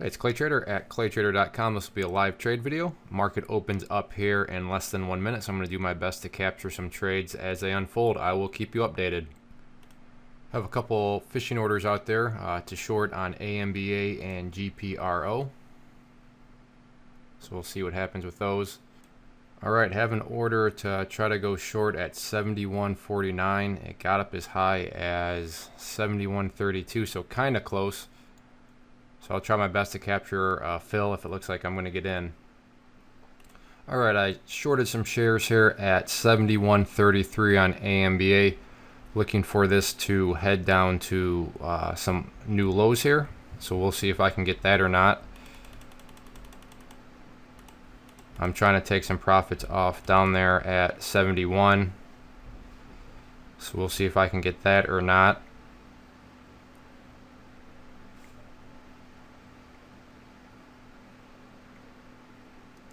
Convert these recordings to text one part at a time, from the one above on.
Hey, it's Clay Trader at claytrader.com. This will be a live trade video. Market opens up here in less than 1 minute, so I'm going to do my best to capture some trades as they unfold. I will keep you updated. I have a couple fishing orders out there to short on AMBA and GPRO. So we'll see what happens with those. Alright, have an order to try to go short at 71.49. It got up as high as 71.32, so kind of close. So I'll try my best to capture fill if it looks like I'm going to get in. Alright, I shorted some shares here at 71.33 on AMBA. Looking for this to head down to some new lows here. So we'll see if I can get that or not. I'm trying to take some profits off down there at 71. So we'll see if I can get that or not.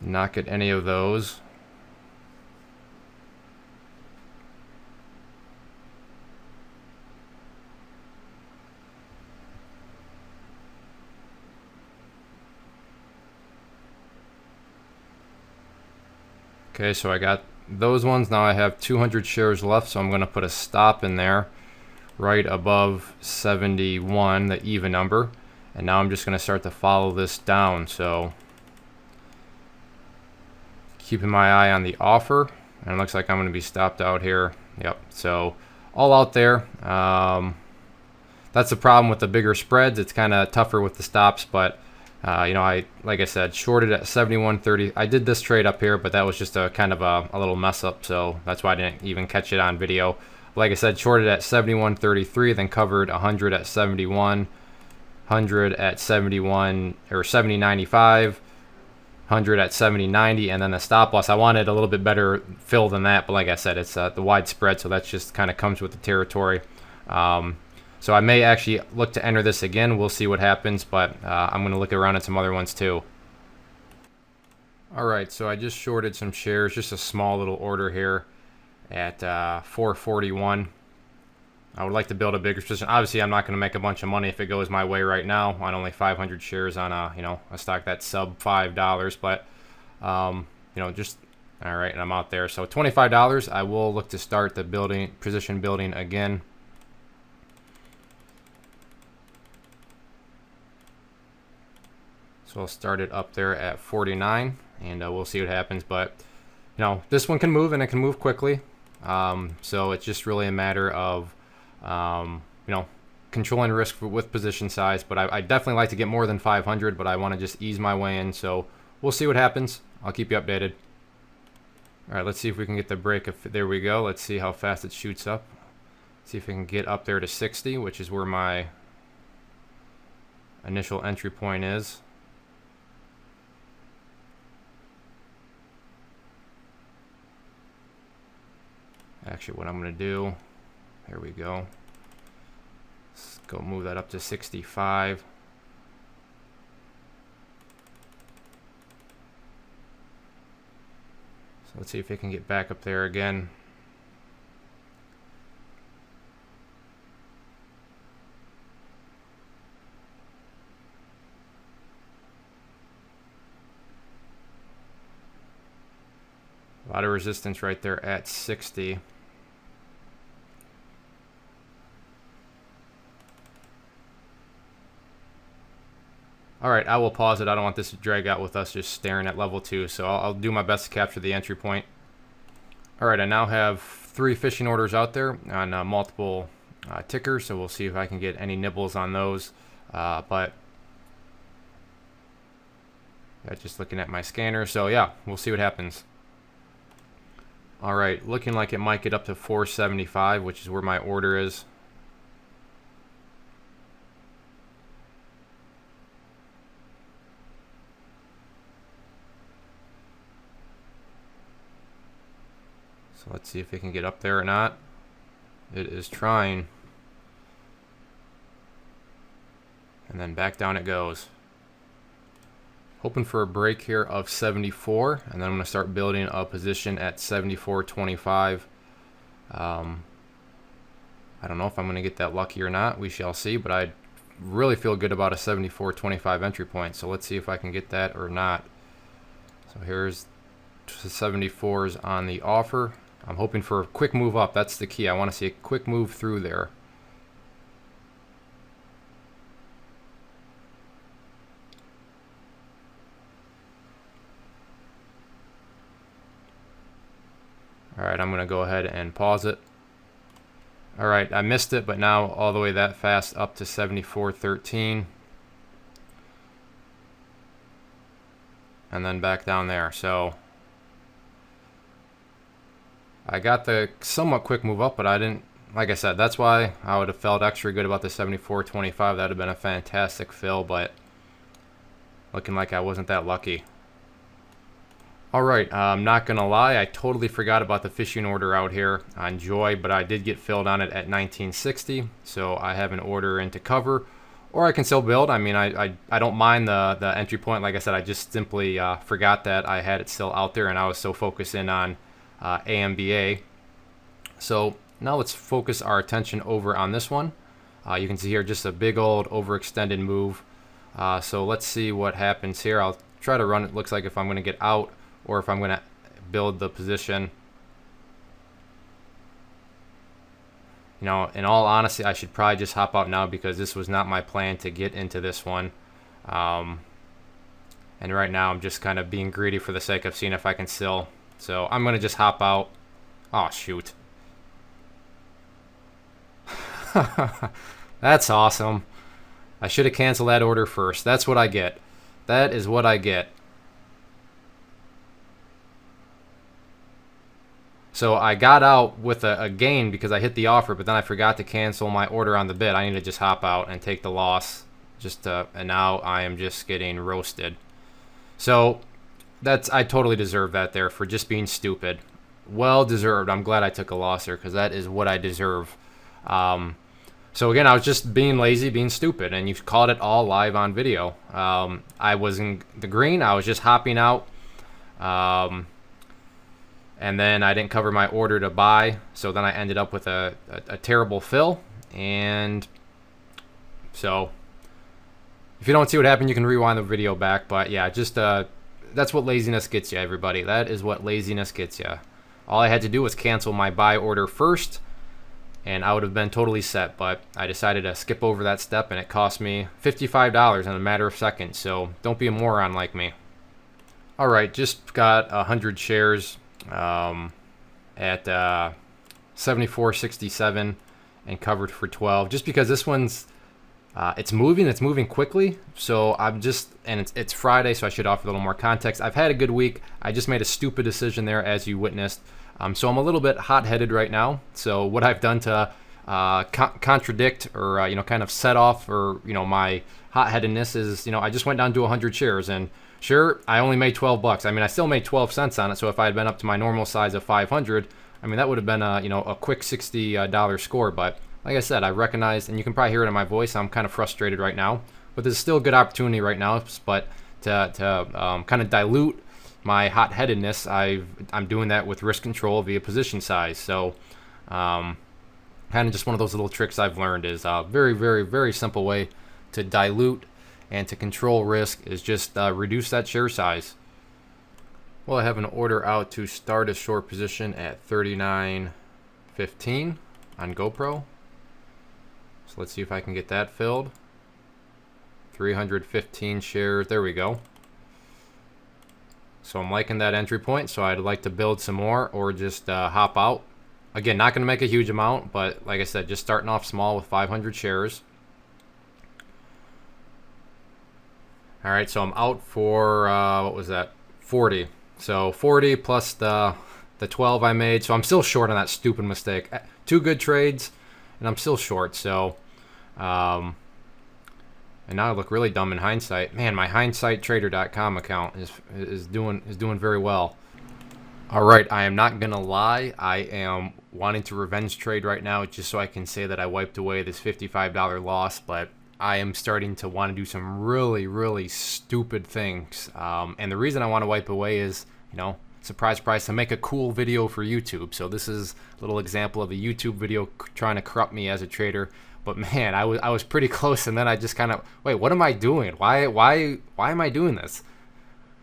Not get any of those. Okay, so I got those ones. Now I have 200 shares left, so I'm going to put a stop in there right above 71, the even number. And now I'm just going to start to follow this down. So keeping my eye on the offer, and it looks like I'm going to be stopped out here. Yep, so all out there. That's the problem with the bigger spreads. It's kind of tougher with the stops, but you know, like I said, shorted at 71.30. I did this trade up here, but that was just a kind of a little mess up, so that's why I didn't even catch it on video. Like I said, shorted at 71.33, then covered 100 at 71, 100 at 71 or 70.95, 100 at 70.90, and then the stop loss. I wanted a little bit better fill than that, but like I said, it's the wide spread, so that just kind of comes with the territory. So I may actually look to enter this again. We'll see what happens, but I'm going to look around at some other ones too. All right, so I just shorted some shares, just a small little order here at 441. I would like to build a bigger position. Obviously, I'm not going to make a bunch of money if it goes my way right now on only 500 shares on a stock that's sub $5, but just all right, and I'm out there. So $25. I will look to start the position building again. So I'll start it up there at 49, and we'll see what happens. But this one can move, and it can move quickly. So it's just really a matter of controlling risk with position size. But I definitely like to get more than 500, but I want to just ease my way in. So we'll see what happens. I'll keep you updated. All right, let's see if we can get the break. There we go. Let's see how fast it shoots up. See if we can get up there to 60, which is where my initial entry point is. Actually, what I'm going to do, here we go. Let's go move that up to 65. So let's see if it can get back up there again. A lot of resistance right there at 60. All right, I will pause it. I don't want this to drag out with us just staring at level 2, so I'll do my best to capture the entry point. All right, I now have 3 fishing orders out there on multiple tickers, so we'll see if I can get any nibbles on those. But just looking at my scanner, so yeah, we'll see what happens. All right, looking like it might get up to 475, which is where my order is. So let's see if it can get up there or not. It is trying. And then back down it goes. Hoping for a break here of 74, and then I'm going to start building a position at 74.25. I don't know if I'm going to get that lucky or not. We shall see, but I really feel good about a 74.25 entry point. So let's see if I can get that or not. So here's the 74s on the offer. I'm hoping for a quick move up. That's the key. I want to see a quick move through there. All right, I'm going to go ahead and pause it. All right, I missed it, but now all the way that fast up to 74.13. And then back down there. So I got the somewhat quick move up, but I didn't, like I said, that's why I would have felt extra good about the 74.25. That would have been a fantastic fill, but looking like I wasn't that lucky. All right, I'm not gonna lie, I totally forgot about the fishing order out here on Joy, but I did get filled on it at 1960, so I have an order in to cover, or I can still build. I mean, I don't mind the entry point. Like I said, I just simply forgot that I had it still out there, and I was so focused in on AMBA. So now let's focus our attention over on this one. You can see here just a big old overextended move. So let's see what happens here. I'll try to run it. Looks like if I'm gonna get out, or if I'm going to build the position. You know, in all honesty, I should probably just hop out now because this was not my plan to get into this one. And right now I'm just kind of being greedy for the sake of seeing if I can still. So I'm going to just hop out. Oh, shoot. That's awesome. I should have canceled that order first. That's what I get. That is what I get. So I got out with a gain because I hit the offer, but then I forgot to cancel my order on the bid. I need to just hop out and take the loss. And now I am just getting roasted. So I totally deserve that there for just being stupid. Well deserved. I'm glad I took a loss there because that is what I deserve. So again, I was just being lazy, being stupid, and you caught it all live on video. I was in the green. I was just hopping out. And then I didn't cover my order to buy, so then I ended up with a terrible fill. And so if you don't see what happened, you can rewind the video back. But yeah, just that's what laziness gets you, everybody. That is what laziness gets you. All I had to do was cancel my buy order first, and I would have been totally set. But I decided to skip over that step, and it cost me $55 in a matter of seconds. So don't be a moron like me. All right, just got 100 shares. At 74.67 and covered for 12, just because this one's it's moving quickly. So I'm just, and it's Friday, so I should offer a little more context. I've had a good week. I just made a stupid decision there, as you witnessed. So I'm a little bit hot-headed right now. So what I've done to contradict or kind of set off or my hot-headedness is I just went down to 100 shares, and sure, I only made $12. I mean, I still made 12 cents on it. So if I had been up to my normal size of 500, I mean, that would have been a quick $60 score. But like I said, I recognized, and you can probably hear it in my voice, I'm kind of frustrated right now. But there's still a good opportunity right now. But to kind of dilute my hot-headedness, I'm doing that with risk control via position size. So kind of just one of those little tricks I've learned is a very, very, very simple way to dilute and to control risk is just reduce that share size. Well, I have an order out to start a short position at 39.15 on GoPro. So let's see if I can get that filled. 315 shares. There we go. So I'm liking that entry point. So I'd like to build some more or just hop out. Again, not going to make a huge amount, but like I said, just starting off small with 500 shares. All right, so I'm out for, what was that, 40. So 40 plus the 12 I made. So I'm still short on that stupid mistake. 2 good trades, and I'm still short. So, and now I look really dumb in hindsight. Man, my hindsighttrader.com account is doing very well. All right, I am not going to lie. I am wanting to revenge trade right now just so I can say that I wiped away this $55 loss, but I am starting to want to do some really, really stupid things. And the reason I want to wipe away is, surprise, surprise, to make a cool video for YouTube. So this is a little example of a YouTube video trying to corrupt me as a trader. But man, I was pretty close, and then I just kind of, wait, what am I doing? Why am I doing this?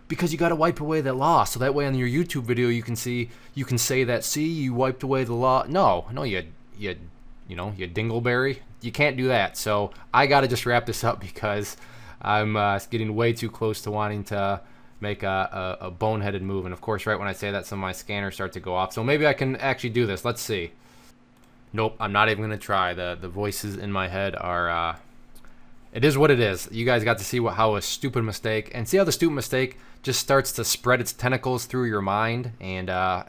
Because you got to wipe away that loss, so that way on your YouTube video you can say that, see, you wiped away the loss. No, you dingleberry, you can't do that. So I got to just wrap this up because I'm getting way too close to wanting to make a boneheaded move. And of course, right when I say that, some of my scanners start to go off. So maybe I can actually do this. Let's see. Nope, I'm not even gonna try. The voices in my head are. It is what it is. You guys got to see how a stupid mistake, and see how the stupid mistake just starts to spread its tentacles through your mind, and now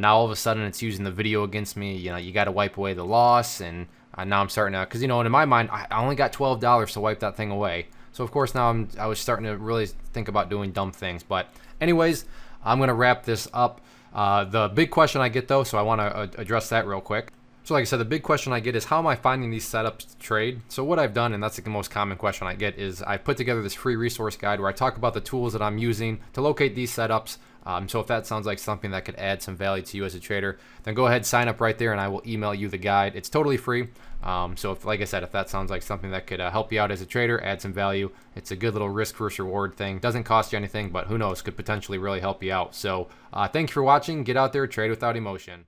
all of a sudden it's using the video against me. You got to wipe away the loss, and now I'm starting to, because in my mind I only got $12 to wipe that thing away. So of course now I was starting to really think about doing dumb things. But anyways, I'm gonna wrap this up. The big question I get though, so I want to address that real quick. So like I said, the big question I get is how am I finding these setups to trade? So what I've done, and that's the most common question I get, is I put together this free resource guide where I talk about the tools that I'm using to locate these setups. So if that sounds like something that could add some value to you as a trader, then go ahead, sign up right there, and I will email you the guide. It's totally free. So if, like I said, if that sounds like something that could help you out as a trader, add some value, it's a good little risk versus reward thing. Doesn't cost you anything, but who knows, could potentially really help you out. So thanks for watching. Get out there, trade without emotion.